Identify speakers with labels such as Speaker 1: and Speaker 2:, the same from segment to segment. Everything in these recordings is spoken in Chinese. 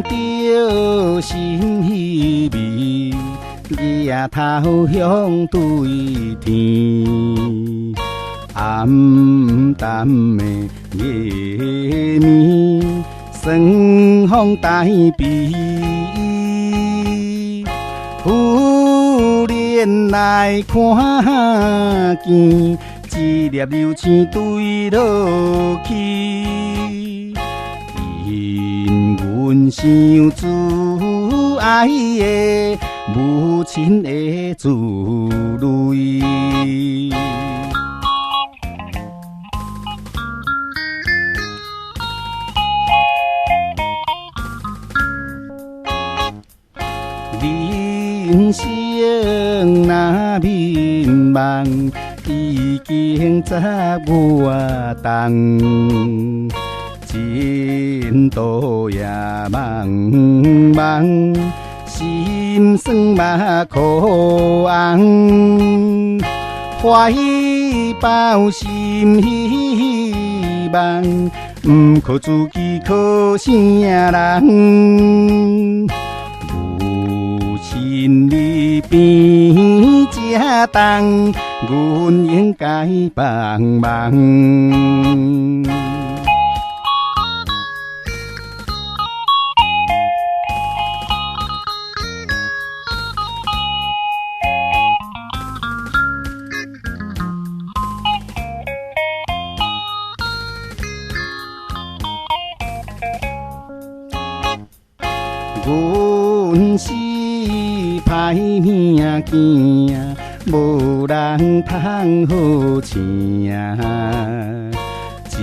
Speaker 1: 着心稀微，额头向对天。暗淡的夜暝，霜风带悲。忽然来看见，一粒流星坠落去。因阮想自爱的母亲的子泪。人生若迷茫，已经15冬。前途也茫茫，心酸嘛苦红。怀抱心希望，不可自己靠啥人？亲你边才重，阮应该帮忙。阮是歹命件，无人通好请，只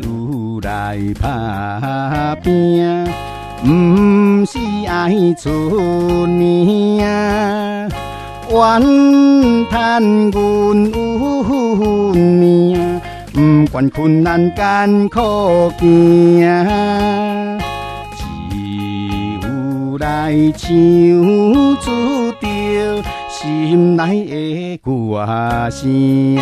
Speaker 1: 有来打拼，不是爱出名。怨叹阮有命，不管困难艰苦行。来唱出着心内的歌声。